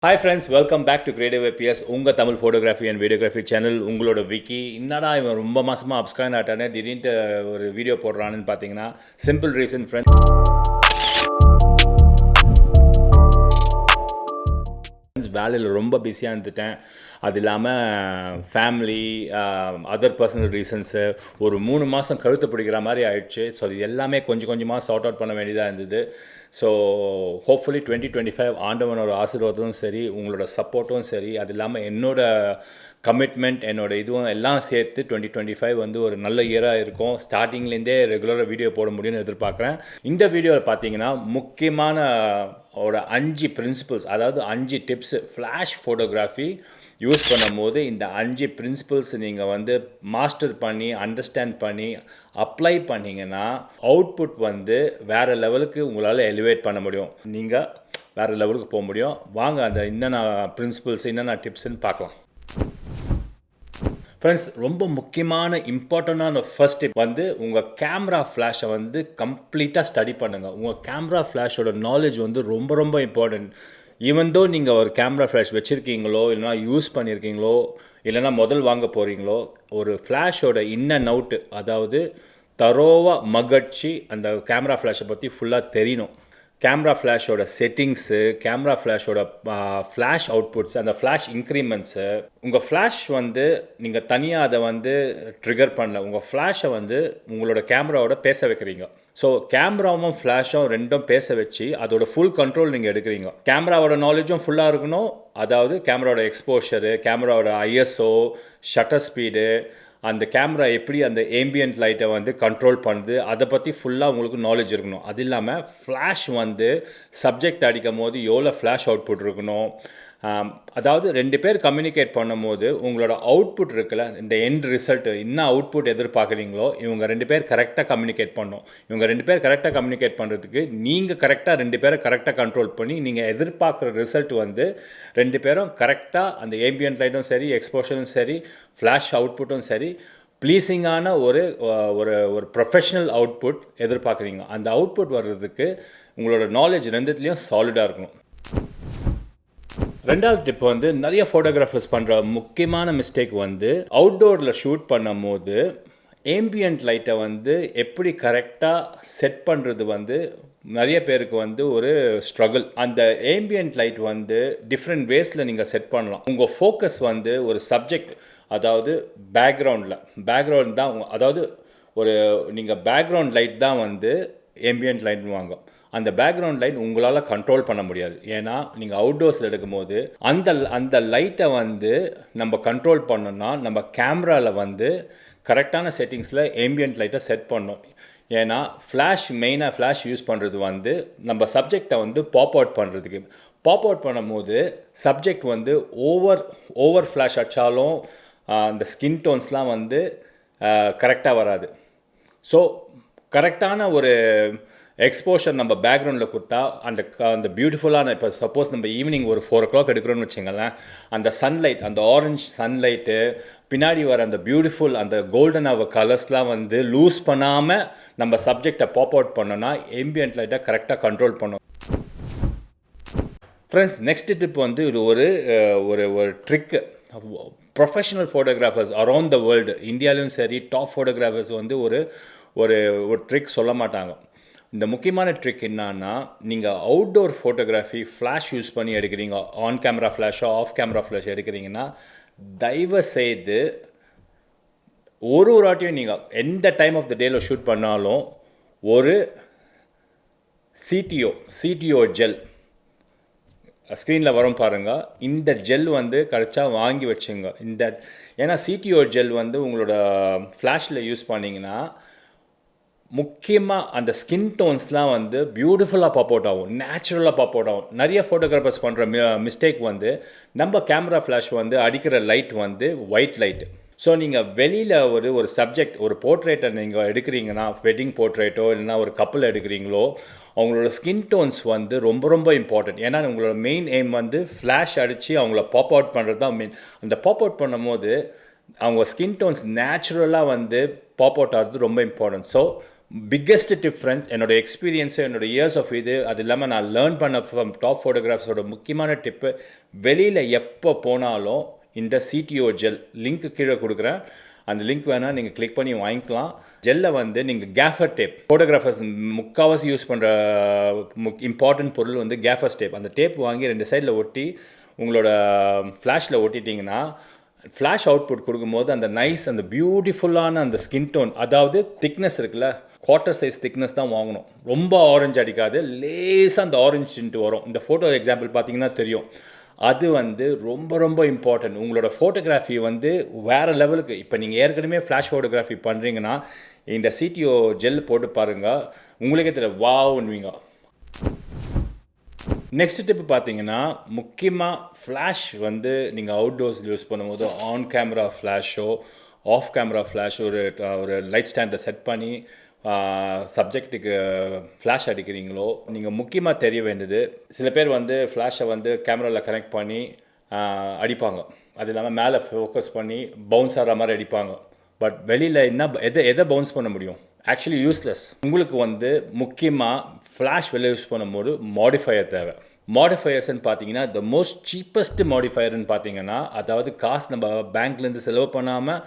Hi friends, welcome back to Creative APS, உங்கள் Tamil photography and videography channel. உங்களோட விக்கி. என்னடா இவன் ரொம்ப மாதமாக அப்ஸ்கான் ஆட்டானே திடீர்னு ஒரு வீடியோ போடுறான்னு பார்த்தீங்கன்னா சிம்பிள் ரீசன் ஃப்ரெண்ட்ஸ், வேலையில் ரொம்ப பிஸியாக இருந்துட்டேன். அது இல்லாமல் ஃபேமிலி, அதர் பர்சனல் ரீசன்ஸு ஒரு 3 மாதம் கழுத்து பிடிக்கிற மாதிரி ஆயிடுச்சு. ஸோ அது எல்லாமே கொஞ்சம் கொஞ்சமாக சார்ட் அவுட் பண்ண வேண்டியதாக இருந்தது. ஸோ ஹோப்ஃபுல்லி 2025 ஆண்டவனோட ஆசீர்வாதமும் சரி, உங்களோட சப்போர்ட்டும் சரி, அது இல்லாமல் என்னோட கமிட்மெண்ட், என்னோட இதுவும் எல்லாம் சேர்த்து 2025 வந்து ஒரு நல்ல இயராக இருக்கும். ஸ்டார்டிங்லேருந்தே ரெகுலராக வீடியோ போட முடியும்னு எதிர்பார்க்குறேன். இந்த வீடியோவில் பார்த்தீங்கன்னா முக்கியமான ஒரு 5 பிரின்சிபல்ஸ், அதாவது 5 டிப்ஸு ஃப்ளாஷ் ஃபோட்டோகிராஃபி யூஸ் பண்ணும்போது இந்த 5 பிரின்சிபல்ஸ் நீங்கள் வந்து மாஸ்டர் பண்ணி அண்டர்ஸ்டாண்ட் பண்ணி அப்ளை பண்ணிங்கன்னா அவுட்புட் வந்து வேறு லெவலுக்கு உங்களால் எலிவேட் பண்ண முடியும். நீங்கள் வேறு லெவலுக்கு போக முடியும். வாங்க அந்த என்னென்ன பிரின்சிபல்ஸ் என்னென்ன டிப்ஸ்ன்னு பார்க்கலாம். ஃப்ரெண்ட்ஸ், ரொம்ப முக்கியமான இம்பார்ட்டண்டான ஃபர்ஸ்ட் டிப் வந்து உங்கள் கேமரா ஃப்ளாஷை வந்து கம்ப்ளீட்டாக ஸ்டடி பண்ணுங்கள். உங்கள் கேமரா ஃப்ளாஷோட நாலேஜ் வந்து ரொம்ப ரொம்ப இம்பார்ட்டன்ட். ஈவன் தோ நீங்கள் ஒரு கேமரா ஃப்ளாஷ் வச்சுருக்கீங்களோ இல்லைனா யூஸ் பண்ணியிருக்கீங்களோ இல்லைனா முதல் வாங்க போகிறீங்களோ, ஒரு ஃப்ளாஷோட இன் அண்ட் அவுட்டு, அதாவது தரோவாக மகட்சி அந்த கேமரா ஃப்ளாஷை பற்றி ஃபுல்லாக தெரியணும். கேமரா ஃப்ளாஷோட செட்டிங்ஸு, கேமரா ஃப்ளாஷோட ஃப்ளாஷ் அவுட்புட்ஸ், அந்த ஃப்ளாஷ் இன்க்ரிமெண்ட்ஸு, உங்கள் ஃப்ளாஷ் வந்து நீங்கள் தனியாக அதை வந்து ட்ரிகர் பண்ணல, உங்கள் ஃப்ளாஷை வந்து உங்களோட கேமராவோட பேச வைக்கிறீங்க. ஸோ கேமராவும் ஃப்ளாஷும் ரெண்டும் பேச வச்சு அதோட ஃபுல் கண்ட்ரோல் நீங்கள் எடுக்கிறீங்க. கேமராவோட நாலேஜும் ஃபுல்லாக இருக்கணும். அதாவது கேமராவோட எக்ஸ்போஷரு, கேமராவோட ஐஎஸ்ஓ, ஷட்டர் ஸ்பீடு, அந்த கேமரா எப்படி அந்த ஏம்பியன்ட் லைட்டை வந்து கண்ட்ரோல் பண்ணுது, அதை பற்றி ஃபுல்லாக உங்களுக்கு நாலேஜ் இருக்கணும். அது இல்லாமல் ஃப்ளாஷ் வந்து சப்ஜெக்ட் அடிக்கும் போது எவ்வளோ ஃப்ளாஷ் அவுட்புட் இருக்கணும். அதாவது 2 பேர் கம்யூனிகேட் பண்ணும்போது உங்களோட அவுட்புட் இருக்குல்ல, இந்த எண்ட் ரிசல்ட்டு என்ன அவுட்புட் எதிர்பார்க்குறீங்களோ இவங்க 2 பேர் கரெக்டாக கம்யூனிகேட் பண்ணணும். இவங்க 2 பேர் கரெக்டாக கம்யூனிகேட் பண்ணுறதுக்கு நீங்கள் கரெக்டாக 2 பேரை கரெக்டாக கண்ட்ரோல் பண்ணி நீங்கள் எதிர்பார்க்குற ரிசல்ட் வந்து 2 பேரும் கரெக்டாக அந்த ஏம்பியன்ட் லைட்டும் சரி, எக்ஸ்போஷரும் சரி, ஃப்ளாஷ் அவுட்புட்டும் சரி, ப்ளீஸிங்கான ஒரு ஒரு ஒரு ப்ரொஃபஷ்னல் அவுட்புட் எதிர்பார்க்குறீங்க. அந்த அவுட்புட் வர்றதுக்கு உங்களோட நாலேஜ் ரெண்டுத்துலேயும் சாலிடாக இருக்கணும். ரெண்டாவது டிப் வந்து நிறைய ஃபோட்டோகிராஃபர்ஸ் பண்ணுற முக்கியமான மிஸ்டேக் வந்து அவுட்டோரில் ஷூட் பண்ணும் போது ஏம்பியன்ட் லைட்டை வந்து எப்படி கரெக்டாக செட் பண்ணுறது வந்து நிறைய பேருக்கு வந்து ஒரு ஸ்ட்ரகிள். அந்த ஏம்பியன்ட் லைட் வந்து டிஃப்ரெண்ட் வேஸில் நீங்கள் செட் பண்ணலாம். உங்கள் ஃபோக்கஸ் வந்து ஒரு சப்ஜெக்ட், அதாவது பேக்ரவுண்ட் தான், அதாவது ஒரு நீங்கள் பேக்ரவுண்ட் லைட் தான் வந்து ஏம்பியன்ட் லைட்னு வாங்க. அந்த பேக்ரவுண்ட் லைட் உங்களால் கண்ட்ரோல் பண்ண முடியாது. ஏன்னா நீங்கள் அவுட்டோர்ஸில் எடுக்கும்போது அந்த லைட்டை வந்து நம்ம கண்ட்ரோல் பண்ணோன்னா நம்ம கேமராவில் வந்து கரெக்டான செட்டிங்ஸில் ஏம்பியன்ட் லைட்டை செட் பண்ணோம். ஏன்னா மெயினாக ஃப்ளாஷ் யூஸ் பண்ணுறது வந்து நம்ம சப்ஜெக்டை வந்து பாப் அவுட் பண்ணுறதுக்கு. பாப் அவுட் பண்ணும்போது சப்ஜெக்ட் வந்து ஓவர் ஃப்ளாஷ் அடித்தாலும் அந்த ஸ்கின் டோன்ஸ்லாம் வந்து கரெக்டாக வராது. ஸோ கரெக்டான ஒரு எக்ஸ்போஷர் நம்ம பேக்ரவுண்டில் கொடுத்தா அந்த பியூட்டிஃபுல்லான, இப்போ சப்போஸ் நம்ம ஈவினிங் ஒரு 4 o'clock எடுக்கிறோன்னு வச்சுங்களேன், அந்த சன்லைட், அந்த ஆரஞ்ச் சன்லைட்டு பின்னாடி வர அந்த பியூட்டிஃபுல் அந்த கோல்டன் அவர் கலர்ஸ்லாம் வந்து லூஸ் பண்ணாமல் நம்ம சப்ஜெக்டை பாப் அவுட் பண்ணோன்னா ஏம்பியன்ட் லைட்டை கரெக்டாக கண்ட்ரோல் பண்ணணும். ஃப்ரெண்ட்ஸ், நெக்ஸ்ட் டிப் வந்து இது ஒரு ஒரு trick. Professional photographers around the world, இந்தியாவிலும் சரி, டாப் ஃபோட்டோகிராஃபர்ஸ் வந்து ஒரு ட்ரிக் சொல்ல மாட்டாங்க. இந்த முக்கியமான ட்ரிக் என்னன்னா, நீங்கள் அவுட்டோர் ஃபோட்டோகிராஃபி ஃப்ளாஷ் யூஸ் பண்ணி எடுக்கிறீங்க, ஆன் கேமரா ஃப்ளாஷோ ஆஃப் கேமரா ஃப்ளாஷ் எடுக்கிறீங்கன்னா, தயவு செய்து ஒரு வாட்டியும் நீங்கள் எந்த டைம் ஆஃப் த டேயில் ஷூட் பண்ணாலும் ஒரு CTO ஜெல் ஸ்க்ரீனில் வரும் பாருங்கள். இந்த ஜெல் வந்து கரெக்டாக வாங்கி வச்சுங்க. ஏன்னா CTO ஜெல் வந்து உங்களோட ஃப்ளாஷில் யூஸ் பண்ணிங்கன்னா முக்கியமாக அந்த ஸ்கின் டோன்ஸ்லாம் வந்து பியூட்டிஃபுல்லாக பாப் அவுட் ஆகும், நேச்சுரலாக பாப் அவுட் ஆகும். நிறைய ஃபோட்டோகிராஃபர்ஸ் பண்ணுற மிஸ்டேக் வந்து நம்ம கேமரா ஃப்ளாஷ் வந்து அடிக்கிற லைட் வந்து ஒயிட் லைட்டு. ஸோ நீங்கள் வெளியில் ஒரு சப்ஜெக்ட், ஒரு போர்ட்ரேட்டை நீங்கள் எடுக்கிறீங்கன்னா, வெட்டிங் போர்ட்ரேட்டோ இல்லைனா ஒரு கப்பல் எடுக்கிறீங்களோ, அவங்களோட ஸ்கின் டோன்ஸ் வந்து ரொம்ப ரொம்ப இம்பார்ட்டன்ட். ஏன்னா உங்களோட மெயின் எய்ம் வந்து ஃப்ளாஷ் அடித்து அவங்கள பாப் அவுட் பண்ணுறது தான் மெயின். அந்த பாப் அவுட் பண்ணும்போது அவங்க ஸ்கின் டோன்ஸ் நேச்சுரலாக வந்து பாப் அவுட் ஆகிறது ரொம்ப இம்பார்ட்டன்ட். ஸோ பிக்கெஸ்ட் டிஃப்ரென்ஸ் என்னோட எக்ஸ்பீரியன்ஸு என்னோட இயர்ஸ் ஆஃப் இது அது இல்லாமல் நான் லேர்ன் பண்ண ஃப்ரம் டாப் ஃபோட்டோகிராஃப்ஸோட முக்கியமான டிப்பு, வெளியில் எப்போ போனாலும் இந்த CTO ஜெல் லிங்க் கீழே கொடுக்குறேன். அந்த லிங்க் வேணால் நீங்கள் கிளிக் பண்ணி வாங்கிக்கலாம். ஜெல்லை வந்து நீங்கள் கேஃபர் டேப், ஃபோட்டோகிராஃபர்ஸ் முக்கால்வாசி யூஸ் பண்ணுற இம்பார்ட்டன்ட் பொருள் வந்து கேஃபர்ஸ் டேப். அந்த டேப் வாங்கி 2 சைடில் ஒட்டி உங்களோட ஃப்ளாஷில் ஒட்டிட்டிங்கன்னா ஃப்ளாஷ் அவுட்புட் கொடுக்கும்போது அந்த நைஸ், அந்த பியூட்டிஃபுல்லான அந்த ஸ்கின் டோன், அதாவது திக்னஸ் இருக்குல்ல, குவார்ட்டர் சைஸ் திக்னஸ் தான் வாங்கணும். ரொம்ப ஆரஞ்சு அடிக்காது, லேசாக அந்த ஆரஞ்சு டின்ட்டு வரும். இந்த ஃபோட்டோ எக்ஸாம்பிள் பார்த்தீங்கன்னா தெரியும். அது வந்து ரொம்ப ரொம்ப இம்பார்ட்டன்ட். உங்களோட ஃபோட்டோகிராஃபி வந்து வேறு லெவலுக்கு, இப்போ நீங்கள் ஏற்கனவே ஃப்ளாஷ் ஃபோட்டோகிராஃபி பண்ணுறீங்கன்னா இந்த CTO ஜெல் போட்டு பாருங்கள், உங்களுக்கே தெரியும் வாவ்னுவீங்க. நெக்ஸ்ட் டிப்பு பார்த்தீங்கன்னா, முக்கியமாக ஃப்ளாஷ் வந்து நீங்கள் அவுட்டோர்ஸ் யூஸ் பண்ணும்போது ஆன் கேமரா ஃப்ளாஷோ ஆஃப் கேமரா ஃப்ளாஷோ ஒரு லைட் ஸ்டாண்டை செட் பண்ணி சப்ஜெக்ட்டுக்கு ஃப்ளாஷ் அடிக்கிறீங்களோ, நீங்கள் முக்கியமாக தெரிய வேண்டியது, சில பேர் வந்து ஃப்ளாஷை வந்து கேமராவில் கனெக்ட் பண்ணி அடிப்பாங்க. அது இல்லாமல் மேலே ஃபோக்கஸ் பண்ணி பவுன்ஸ் ஆகிற மாதிரி அடிப்பாங்க. பட் வெளியில் எதை பவுன்ஸ் பண்ண முடியும்? Actually useless. உங்களுக்கு வந்து முக்கியமாக ஃப்ளாஷ் வெளியே யூஸ் பண்ணும்போது மாடிஃபையர் தேவை. மாடிஃபையர்ஸ்ன்னு பார்த்தீங்கன்னா, த மோஸ்ட் சீப்பஸ்ட் மாடிஃபையர்னு பார்த்தீங்கன்னா, அதாவது காசு நம்ம பேங்க்லேருந்து செலவு பண்ணாமல்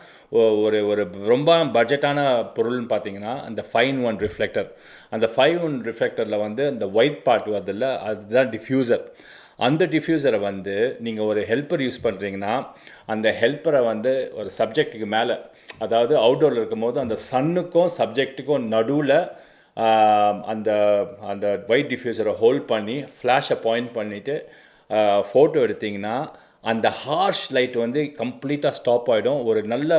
ஒரு ரொம்ப பட்ஜெட்டான பொருள்னு பார்த்தீங்கன்னா, அந்த 5-in-1 ரிஃப்ளெக்டர். அந்த 5-in-1 ரிஃப்ளெக்டரில் வந்து அந்த ஒயிட் பார்ட் வருதில்ல, அதுதான் டிஃப்யூசர். அந்த டிஃப்யூசரை வந்து நீங்கள் ஒரு ஹெல்ப்பர் யூஸ் பண்ணுறீங்கன்னா, அந்த ஹெல்ப்பரை வந்து ஒரு சப்ஜெக்ட்டுக்கு மேலே, அதாவது அவுட்டோரில் இருக்கும்போது அந்த சன்னுக்கும் சப்ஜெக்ட்டுக்கும் நடுவில் அந்த அந்த ஒயிட் டிஃப்யூசரை ஹோல்ட் பண்ணி ஃப்ளாஷை பாயிண்ட் பண்ணிவிட்டு ஃபோட்டோ எடுத்திங்கன்னா, அந்த ஹார்ஷ் லைட் வந்து கம்ப்ளீட்டாக ஸ்டாப் ஆகிடும். ஒரு நல்ல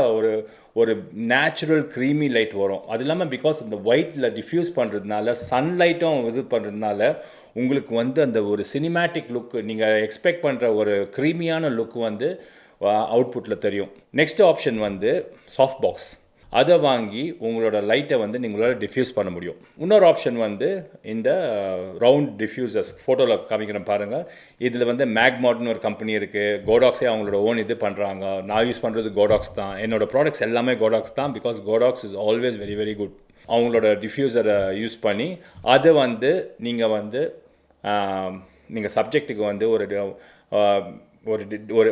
ஒரு நேச்சுரல் க்ரீமி லைட் வரும். அது இல்லாமல் பிகாஸ் இந்த ஒயிட்டில் டிஃப்யூஸ் பண்ணுறதுனால, சன்லைட்டும் இது பண்ணுறதுனால உங்களுக்கு வந்து அந்த ஒரு சினிமேட்டிக் லுக்கு, நீங்கள் எக்ஸ்பெக்ட் பண்ணுற ஒரு க்ரீமியான லுக் வந்து அவுட்புட்டில் தெரியும். நெக்ஸ்ட் ஆப்ஷன் வந்து சாஃப்ட் பாக்ஸ். அதை வாங்கி உங்களோட லைட்டை வந்து நீங்களால் டிஃப்யூஸ் பண்ண முடியும். இன்னொரு ஆப்ஷன் வந்து இந்த ரவுண்ட் டிஃப்யூசர்ஸ், ஃபோட்டோவில் காமிக்கிறேன் பாருங்கள். இதில் வந்து மேக்மாட்னு ஒரு கம்பெனி இருக்குது. கோடாக்ஸே அவங்களோட ஓன் இது பண்ணுறாங்க. நான் யூஸ் பண்ணுறது கோடாக்ஸ் தான். என்னோடய ப்ராடக்ட்ஸ் எல்லாமே கோடாக்ஸ் தான். Because Godox is always very very good. அவங்களோட டிஃப்யூசரை யூஸ் பண்ணி அதை வந்து நீங்கள் சப்ஜெக்ட்டுக்கு வந்து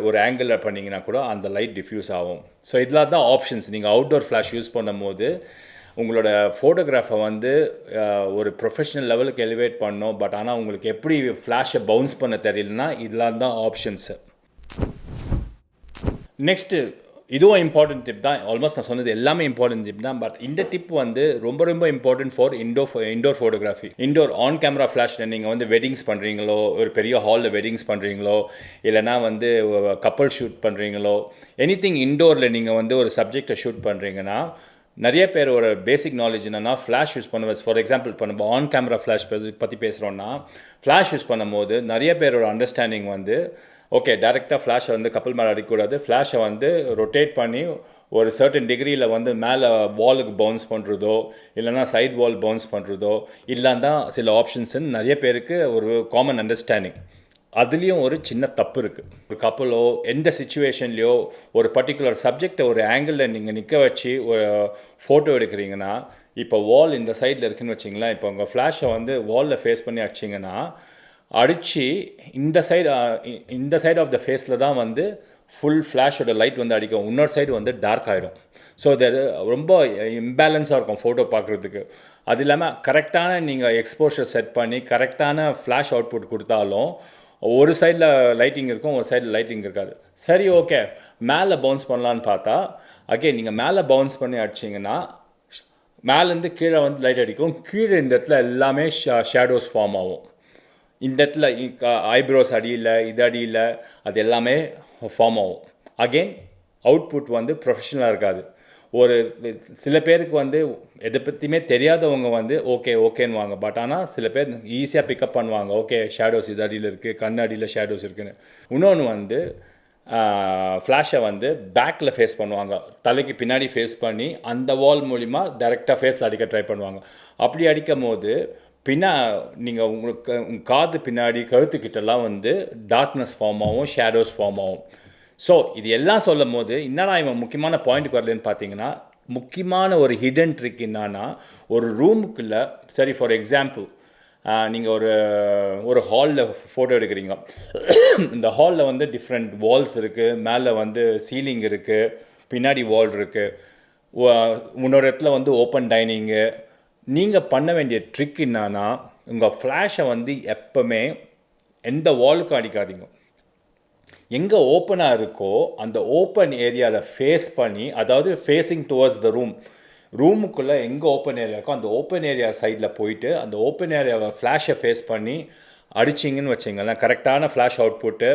ஒரு ஆங்கிளில் பண்ணிங்கன்னா கூட அந்த லைட் டிஃப்யூஸ் ஆகும். ஸோ இதெல்லாம் தான் ஆப்ஷன்ஸ். நீங்கள் அவுட்டோர் ஃப்ளாஷ் யூஸ் பண்ணும்போது உங்களோட ஃபோட்டோகிராஃபை வந்து ஒரு ப்ரொஃபஷ்னல் லெவலுக்கு எலிவேட் பண்ணணும். பட் ஆனால் உங்களுக்கு எப்படி ஃப்ளாஷை பவுன்ஸ் பண்ண தெரியலனா இதெல்லாம் தான் ஆப்ஷன்ஸு. நெக்ஸ்ட்டு இதுவும் இம்பார்ட்டன்ட் டிப் தான். ஆல்மோஸ்ட் நான் சொன்னது எல்லாமே இம்பார்ட்டன்ட் டிப் தான். பட் இந்த டிப் வந்து ரொம்ப ரொம்ப important for indoor photography. Indoor on camera ஃப்ளாஷில் நீங்கள் வந்து வெட்டிங்ஸ் பண்ணுறீங்களோ, ஒரு பெரிய ஹாலில் வெட்டிங்ஸ் பண்ணுறீங்களோ, இல்லைனா வந்து கப்பல் ஷூட் பண்ணுறீங்களோ, எனிதிங் இண்டோரில் நீங்கள் வந்து ஒரு சப்ஜெக்டை ஷூட் பண்ணுறீங்கன்னா, நிறைய பேர் ஒரு பேசிக் நாலேஜ் என்னென்னா, ஃப்ளாஷ் யூஸ் பண்ணுவேன். ஃபார் எக்ஸாம்பிள் இப்போ நம்ம ஆன் கேமரா ஃப்ளாஷ் பற்றி பேசுகிறோன்னா, ஃப்ளாஷ் யூஸ் பண்ணும்போது நிறைய பேரோட அண்டர்ஸ்டாண்டிங் வந்து, ஓகே டேரெக்டாக ஃப்ளாஷை வந்து கப்பல் மேலே அடிக்கக்கூடாது, ஃப்ளாஷை வந்து ரொட்டேட் பண்ணி ஒரு சர்டன் டிகிரியில் வந்து மேலே வாலுக்கு பவுன்ஸ் பண்ணுறதோ, இல்லைனா சைட் வால் பவுன்ஸ் பண்ணுறதோ இல்லான் தான் சில ஆப்ஷன்ஸுன்னு நிறைய பேருக்கு ஒரு காமன் அண்டர்ஸ்டாண்டிங். அதுலேயும் ஒரு சின்ன தப்பு இருக்குது. ஒரு கப்பலோ எந்த சிச்சுவேஷன்லேயோ ஒரு பர்டிகுலர் சப்ஜெக்டை ஒரு ஆங்கிளில் நீங்கள் நிற்க வச்சு ஒரு ஃபோட்டோ எடுக்கிறீங்கன்னா, இப்போ வால் இந்த சைடில் இருக்குதுன்னு வச்சிங்களேன். இப்போ உங்கள் ஃப்ளாஷை வந்து வாலில் ஃபேஸ் பண்ணி அடிச்சிங்கன்னா, அடித்து இந்த சைடு ஆஃப் த ஃபேஸில் தான் வந்து ஃபுல் ஃப்ளாஷோட லைட் வந்து அடிக்கும். இன்னொரு சைடு வந்து டார்க் ஆகிடும். ஸோ அது ரொம்ப இம்பேலன்ஸாக இருக்கும் ஃபோட்டோ பார்க்குறதுக்கு. அது இல்லாமல் கரெக்டான நீங்கள் எக்ஸ்போஷர் செட் பண்ணி கரெக்டான ஃப்ளாஷ் அவுட்புட் கொடுத்தாலும் ஒரு சைடில் லைட்டிங் இருக்கும், ஒரு சைடில் லைட்டிங் இருக்காது. சரி ஓகே மேலே பவுன்ஸ் பண்ணலான்னு பார்த்தா, அகெயின் நீங்கள் மேலே பவுன்ஸ் பண்ணி அடிச்சிங்கன்னா மேலேருந்து கீழே வந்து லைட் அடிக்கும். கீழே இந்த இடத்துல எல்லாமே ஷேடோஸ் ஃபார்ம் ஆகும். இந்த இடத்துல ஐப்ரோஸ் அடியில் இது அடியில் அது எல்லாமே ஃபார்ம் ஆகும். அகெயின் அவுட்புட் வந்து ப்ரொஃபஷனலாக இருக்காது. ஒரு சில பேருக்கு வந்து எதை பற்றியுமே தெரியாதவங்க வந்து ஓகேன்னு வாங்க. பட் ஆனால் சில பேர் ஈஸியாக பிக்கப் பண்ணுவாங்க. ஓகே ஷேடோஸ் இது அடியில் இருக்குது, கண் அடியில் ஷேடோஸ் இருக்குதுன்னு. இன்னொன்று வந்து ஃப்ளாஷை வந்து பேக்கில் ஃபேஸ் பண்ணுவாங்க. தலைக்கு பின்னாடி ஃபேஸ் பண்ணி அந்த வால் மூலிமா டைரெக்டாக ஃபேஸில் அடிக்க ட்ரை பண்ணுவாங்க. அப்படி அடிக்கும் போது நீங்கள் உங்களுக்கு காது பின்னாடி கழுத்துக்கிட்டலாம் வந்து டார்க்னஸ் ஃபார்ம் ஆகும், ஷேடோஸ் ஃபார்ம் ஆகும். ஸோ இது எல்லாம் சொல்லும் போது என்னடா இவன் முக்கியமான பாயிண்ட்டுக்கு வரலன்னு பார்த்தீங்கன்னா, முக்கியமான ஒரு ஹிடன் ட்ரிக் என்னன்னா, ஒரு ரூமுக்குள்ள சரி ஃபார் எக்ஸாம்பிள் நீங்கள் ஒரு ஒரு ஹாலில் ஃபோட்டோ எடுக்கிறீங்க. இந்த ஹாலில் வந்து டிஃப்ரெண்ட் வால்ஸ் இருக்குது, மேலே வந்து சீலிங் இருக்குது, பின்னாடி வால் இருக்குது, இன்னொரு இடத்துல வந்து ஓப்பன் டைனிங்கு. நீங்கள் பண்ண வேண்டிய ட்ரிக் என்னன்னா, உங்கள் ஃப்ளாஷை வந்து எப்போவுமே எந்த வாலுக்கும் அடிக்காதீங்க. எங்கே ஓப்பனாக இருக்கோ அந்த ஓப்பன் ஏரியாவில் ஃபேஸ் பண்ணி, அதாவது ஃபேஸிங் டுவர்ட்ஸ் த ரூமுக்குள்ளே எங்கே ஓப்பன் ஏரியா இருக்கோ அந்த ஓப்பன் ஏரியா சைடில் போயிட்டு அந்த ஓப்பன் ஏரியாவை ஃப்ளாஷை ஃபேஸ் பண்ணி அடிச்சிங்கன்னு வச்சிங்களேன், கரெக்டான ஃப்ளாஷ் அவுட்புட்டு.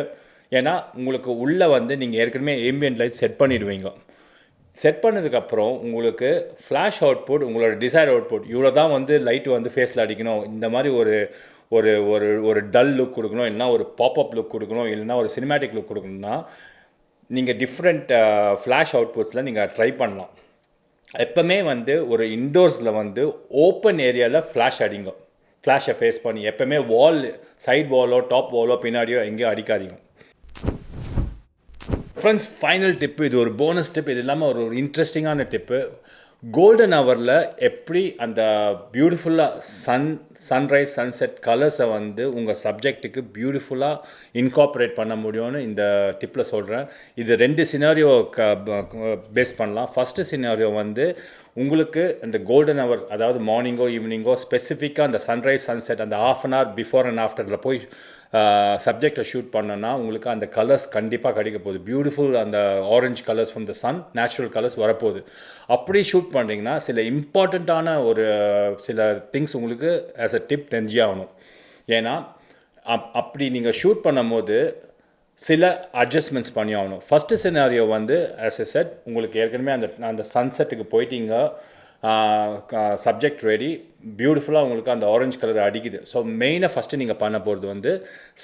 ஏன்னா உங்களுக்கு உள்ளே வந்து நீங்கள் ஏற்கனவே ஏம்பியன்ட் லைட் செட் பண்ணிடுவீங்க. செட் பண்ணதுக்கப்புறம் உங்களுக்கு ஃப்ளாஷ் அவுட்புட், உங்களோட டிசைர் அவுட்புட், இவ்வளோ தான் வந்து லைட்டு வந்து ஃபேஸில் அடிக்கணும், இந்த மாதிரி ஒரு ஒரு ஒரு ஒரு டல் லுக் கொடுக்கணும், இல்லைனா ஒரு பாப்அப் லுக் கொடுக்கணும், இல்லைனா ஒரு சினிமேட்டிக் லுக் கொடுக்கணும்னா நீங்கள் டிஃப்ரெண்ட் ஃப்ளாஷ் அவுட்புட்ஸில் நீங்கள் ட்ரை பண்ணலாம். எப்போவுமே வந்து ஒரு இன்டோர்ஸில் வந்து ஓப்பன் ஏரியாவில் ஃப்ளாஷ் அடிங்க. ஃப்ளாஷை ஃபேஸ் பண்ணி எப்போவுமே வால், சைட் வாலோ டாப் வாலோ பின்னாடியோ எங்கேயோ அடிக்காதீங்க. ஃப்ரெண்ட்ஸ், ஃபைனல் டிப்பு, இது ஒரு போனஸ் டிப், இது இல்லாமல் ஒரு இன்ட்ரெஸ்டிங்கான டிப்பு. கோல்டன் ஹவரில் எப்படி அந்த பியூட்டிஃபுல்லாக சன்ரைஸ் சன்செட் கலர்ஸை வந்து உங்கள் சப்ஜெக்ட்டுக்கு பியூட்டிஃபுல்லாக இன்கார்பரேட் பண்ண முடியும்னு இந்த டிப்பில் சொல்கிறேன். இது 2 சினாரியோ பேஸ் பண்ணலாம். ஃபஸ்ட்டு சினாரியோ வந்து உங்களுக்கு இந்த கோல்டன் ஹவர், அதாவது மார்னிங்கோ ஈவினிங்கோ ஸ்பெசிஃபிக்காக அந்த சன்ரைஸ் சன்செட் அந்த ½ அன் ஹவர் பிஃபோர் அண்ட் ஆஃப்டரில் போய் சப்ஜெக்டை ஷூட் பண்ணோன்னா உங்களுக்கு அந்த கலர்ஸ் கண்டிப்பாக கிடைக்க போகுது. பியூட்டிஃபுல் அந்த orange colours from the sun, natural colours வரப்போகுது. அப்படி ஷூட் பண்ணிங்கன்னா சில இம்பார்ட்டண்ட்டான ஒரு சில திங்ஸ் உங்களுக்கு ஆஸ் அ டிப் தெரிஞ்சே ஆகணும். ஏன்னா அப்படி நீங்கள் ஷூட் பண்ணும் போது சில அட்ஜஸ்ட்மெண்ட்ஸ் பண்ணி ஆகணும். ஃபஸ்ட்டு சினாரியோ வந்து ஆஸ் எ செட், உங்களுக்கு ஏற்கனவே அந்த சன்செட்டுக்கு போயிட்டீங்க, சப்ஜெக்ட் ரெடி, பியூட்டிஃபுல்லாக உங்களுக்கு அந்த ஆரஞ்ச் கலர் அடிக்குது. ஸோ மெயினாக ஃபஸ்ட்டு நீங்கள் பண்ண போகிறது வந்து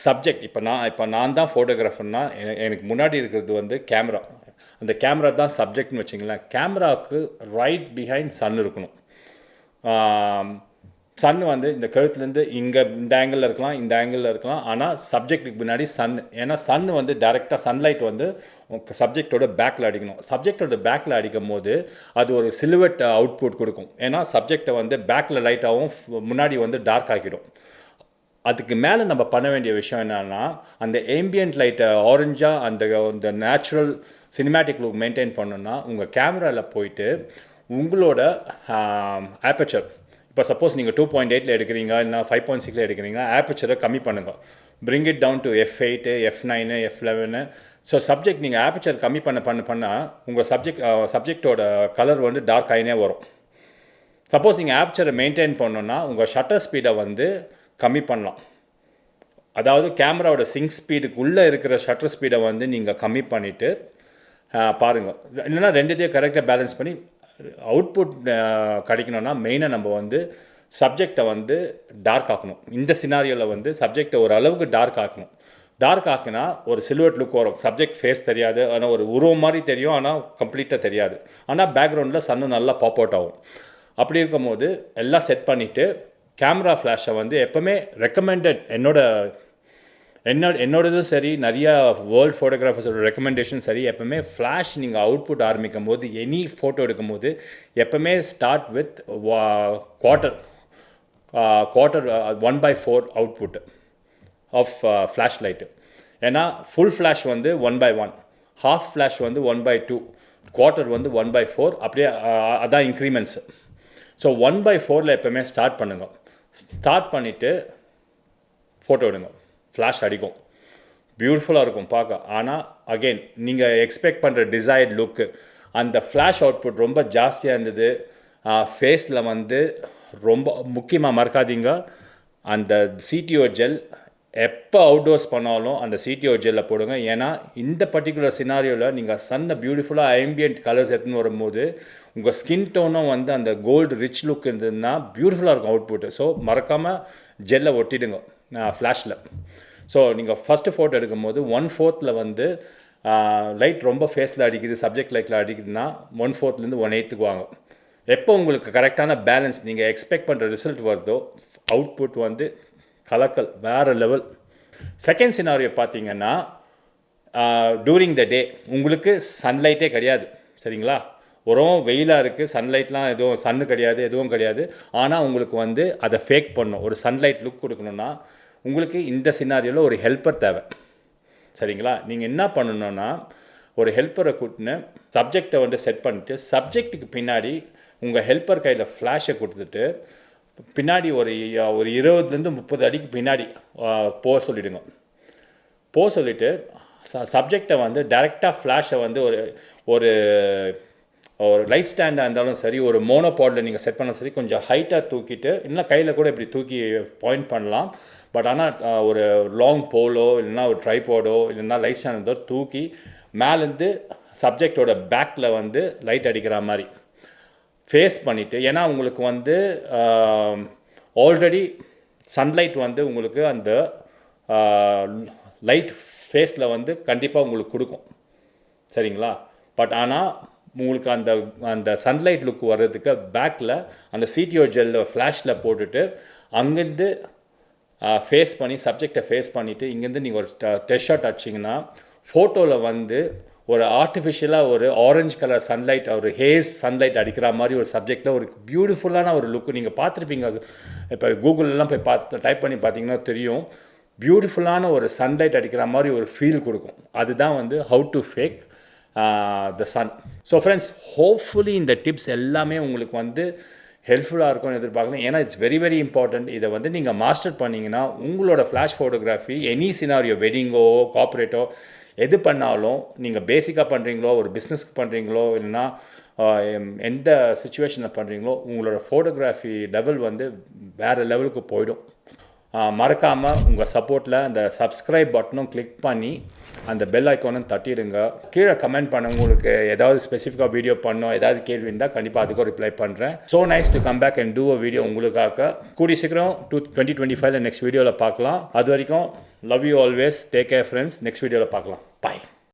சப்ஜெக்ட். இப்போ நான் தான் ஃபோட்டோகிராஃபர்னால் எனக்கு முன்னாடி இருக்கிறது வந்து கேமரா. அந்த கேமரா தான் சப்ஜெக்ட்னு வச்சிங்களேன். கேமராவுக்கு ரைட் பிஹைண்ட் சன் இருக்கணும். சன் வந்து இந்த கழுத்துலேருந்து இங்கே இந்த ஆங்கிளில் இருக்கலாம், இந்த ஆங்கிளில் இருக்கலாம், ஆனால் சப்ஜெக்ட்டுக்கு பின்னாடி சன். ஏன்னா சன் வந்து டைரெக்டாக சன்லைட் வந்து சப்ஜெக்டோட பேக்கில் அடிக்கணும். சப்ஜெக்டோட பேக்கில் அடிக்கும் போது அது ஒரு சிலுவெட் அவுட்புட் கொடுக்கும். ஏன்னா சப்ஜெக்டை வந்து பேக்கில் லைட்டாகவும் முன்னாடி வந்து டார்க் ஆக்கிடும். அதுக்கு மேலே நம்ம பண்ண வேண்டிய விஷயம் என்னென்னா, அந்த ஏம்பியன்ட் லைட்டை ஆரஞ்சாக அந்த நேச்சுரல் சினிமேட்டிக் லுக் மெயின்டைன் பண்ணணுன்னா உங்கள் கேமராவில் போயிட்டு உங்களோட ஆப்பர்ச்சர், இப்போ சப்போஸ் நீங்கள் 2.8 எடுக்கிறீங்க, இல்லைனா 5.6 எடுக்கிறீங்க, ஆப்பர்ச்சரை கம்மி பண்ணுங்கள். Bring it down to F8, F9, F11. So subject நீங்கள் ஆப்பர்ச்சர் கம்மி பண்ணால் உங்கள் சப்ஜெக்டோட கலர் வந்து டார்க் ஆகினே வரும். சப்போஸ் நீங்கள் ஆப்பர்ச்சரை மெயின்டைன் பண்ணணுன்னா உங்கள் ஷட்டர் ஸ்பீடை வந்து கம்மி பண்ணலாம். அதாவது கேமராவோட சிங்க் ஸ்பீடுக்கு உள்ளே இருக்கிற ஷட்டர் ஸ்பீடை வந்து நீங்கள் கம்மி பண்ணிவிட்டு பாருங்கள். இல்லைனா ரெண்டுத்தையும் கரெக்டாக பேலன்ஸ் பண்ணி அவுட்புட் கிடைக்கணும்னா மெயினாக நம்ம வந்து சப்ஜெக்டை வந்து டார்க் ஆக்கணும். இந்த சினாரியோவில் வந்து சப்ஜெக்டை ஒரு அளவுக்கு டார்க் ஆக்கணும். டார்க் ஆக்கினா ஒரு சில்வெட் லுக் வரும். சப்ஜெக்ட் ஃபேஸ் தெரியாது, ஆனால் ஒரு உருவம் மாதிரி தெரியும், ஆனால் கம்ப்ளீட்டாக தெரியாது. ஆனால் பேக்ரவுண்டில் சன்னு நல்லா பாப் அவுட் ஆகும். அப்படி இருக்கும்போது எல்லாம் செட் பண்ணிவிட்டு கேமரா ஃப்ளாஷை வந்து எப்போவுமே ரெக்கமெண்டட், என்னோடதும் சரி, நிறையா வேர்ல்டு ஃபோட்டோகிராஃபர்ஸோட ரெக்கமெண்டேஷன் சரி, எப்போவுமே ஃப்ளாஷ் நீங்கள் அவுட்புட் ஆரம்பிக்கும் போது எனி ஃபோட்டோ எடுக்கும் போது எப்போவுமே start with quarter 1/4 output of flash light. ஏன்னா ஃபுல் ஃப்ளாஷ் வந்து 1/1, ஹாஃப் ஃப்ளாஷ் வந்து 1/2, குவார்ட்டர் வந்து 1/4, அப்படியே அதான் இன்க்ரிமெண்ட்ஸு. ஸோ 1/4 எப்போவுமே ஸ்டார்ட் பண்ணுங்க. ஸ்டார்ட் பண்ணிவிட்டு ஃபோட்டோ எடுங்க. ஃப்ளாஷ் அடிக்கும், பியூட்டிஃபுல்லாக இருக்கும் பார்க்க. ஆனால் அகெயின் நீங்கள் எக்ஸ்பெக்ட் பண்ணுற டிசைர்ட் லுக்கு, அந்த ஃப்ளாஷ் அவுட்புட் ரொம்ப ஜாஸ்தியாக இருந்தது. ஃபேஸில் வந்து ரொம்ப முக்கியமாக மறக்காதீங்க, அந்த CTO ஜெல் எப்போ அவுட்டோர்ஸ் பண்ணாலும் அந்த CTO ஜெல்லை போடுங்க. ஏன்னா இந்த பர்டிகுலர் சினாரியோவில் நீங்கள் சன்னை பியூட்டிஃபுல்லாக ஆம்பியன்ட் கலர்ஸ் எடுத்துன்னு வரும்போது உங்கள் ஸ்கின் டோனும் வந்து அந்த கோல்டு ரிச் லுக் இருந்ததுன்னா பியூட்டிஃபுல்லாக இருக்கும் அவுட்புட்டு. ஸோ மறக்காமல் ஜெல்லை ஒட்டிடுங்க ஃப்ளாஷில். ஸோ நீங்கள் ஃபஸ்ட்டு ஃபோட்டோ எடுக்கும்போது 1/4 வந்து லைட் ரொம்ப ஃபேஸில் அடிக்குது, சப்ஜெக்ட் லைட்டில் அடிக்குதுன்னா 1/4 1/8 வாங்க. எப்போ உங்களுக்கு கரெக்டான பேலன்ஸ் நீங்கள் எக்ஸ்பெக்ட் பண்ணுற ரிசல்ட் வருதோ அவுட்புட் வந்து கலக்கல், வேறு லெவல். செகண்ட் சினாரியோ பார்த்தீங்கன்னா, டூரிங் த டே உங்களுக்கு சன்லைட்டே கிடையாது, சரிங்களா? வெயிலாக இருக்குது, சன்லைட்லாம் எதுவும் சன்னு கிடையாது, எதுவும் கிடையாது. ஆனால் உங்களுக்கு வந்து அதை ஃபேக் பண்ணணும், ஒரு சன்லைட் லுக் கொடுக்கணுன்னா உங்களுக்கு இந்த சினாரியோவில் ஒரு ஹெல்ப்பர் தேவை. சரிங்களா? நீங்கள் என்ன பண்ணணுன்னா ஒரு ஹெல்ப்பரை கூட்டின்னு சப்ஜெக்டை வந்து செட் பண்ணிவிட்டு சப்ஜெக்ட்டுக்கு பின்னாடி உங்கள் ஹெல்ப்பர் கையில் ஃப்ளாஷை கொடுத்துட்டு பின்னாடி ஒரு 20 to 30 அடிக்கு பின்னாடி போக சொல்லிவிடுங்க. போக சொல்லிவிட்டு சப்ஜெக்டை வந்து டைரெக்டாக ஃப்ளாஷை வந்து ஒரு லைட் ஸ்டாண்டாக இருந்தாலும் சரி, ஒரு மோனோபாடில் நீங்கள் செட் பண்ண சரி, கொஞ்சம் ஹைட்டாக தூக்கிட்டு, இல்லைனா கையில் கூட இப்படி தூக்கி பாயிண்ட் பண்ணலாம். பட் ஆனால் ஒரு லாங் போலோ இல்லைனா ஒரு ட்ரைபாடோ இல்லைனா லைட் ஸ்டாண்டோ தூக்கி மேலேருந்து சப்ஜெக்டோட பேக்கில் வந்து லைட் அடிக்கிற மாதிரி ஃபேஸ் பண்ணிவிட்டு, ஏன்னா உங்களுக்கு வந்து ஆல்ரெடி சன்லைட் வந்து உங்களுக்கு அந்த லைட் ஃபேஸில் வந்து கண்டிப்பாக உங்களுக்கு கொடுக்கும். சரிங்களா? பட் ஆனால் உங்களுக்கு அந்த சன்லைட் லுக் வர்றதுக்கு பேக்கில் அந்த CTO ஜெல் ஃப்ளாஷில் போட்டுட்டு அங்கேருந்து ஃபேஸ் பண்ணி சப்ஜெக்டை ஃபேஸ் பண்ணிவிட்டு இங்கேருந்து நீங்கள் ஒரு டெஸ்ட் ஷாட் அடிச்சிங்கன்னா ஃபோட்டோவில் வந்து ஒரு ஆர்டிஃபிஷியலாக ஒரு ஆரஞ்சு கலர் சன்லைட், ஒரு ஹேஸ் சன்லைட் அடிக்கிற மாதிரி ஒரு சப்ஜெக்டில் ஒரு பியூட்டிஃபுல்லான ஒரு லுக்கு நீங்கள் பார்த்துருப்பீங்க. இப்போ கூகுளெலாம் போய் டைப் பண்ணி பார்த்தீங்கன்னா தெரியும், பியூட்டிஃபுல்லான ஒரு சன்லைட் அடிக்கிற மாதிரி ஒரு ஃபீல் கொடுக்கும். அதுதான் வந்து how to fake the sun. So friends, hopefully இந்த டிப்ஸ் எல்லாமே உங்களுக்கு வந்து ஹெல்ப்ஃபுல்லாக இருக்கும்னு எதிர்பார்க்கலாம். ஏன்னா இட்ஸ் வெரி வெரி இம்பார்ட்டண்ட். இதை வந்து நீங்கள் மாஸ்டர் பண்ணிங்கன்னா உங்களோட ஃப்ளாஷ் ஃபோட்டோகிராஃபி எனி சினாரியோ, வெட்டிங்கோ கார்ப்பரேட்டோ எது பண்ணாலும், நீங்கள் பேசிக்காக பண்ணுறீங்களோ, ஒரு பிஸ்னஸ்க்கு பண்ணுறீங்களோ, இல்லைன்னா எந்த சுச்சுவேஷனில் பண்ணுறீங்களோ, உங்களோட ஃபோட்டோகிராஃபி லெவல் வந்து வேறு லெவலுக்கு போயிடும். மறக்காமல் உங்கள் சப்போர்ட்டில் அந்த சப்ஸ்கிரைப் பட்டனும் கிளிக் பண்ணி அந்த பெல் ஐக்கானும் தட்டிடுங்க. கீழே கமெண்ட் பண்ணுங்க, உங்களுக்கு ஏதாவது ஸ்பெசிஃபிக்காக வீடியோ பண்ணோம், ஏதாவது கேள்வி இருந்தால் கண்டிப்பாக அதுக்கும் ரிப்ளை பண்ணுறேன். So nice to come back and do a video உங்களுக்காக. கூடி சீக்கிரம் 2025 நெக்ஸ்ட் வீடியோவில் பார்க்கலாம். அது வரைக்கும் love you always, take care friends. Next வீடியோவில் பார்க்கலாம். பாய்.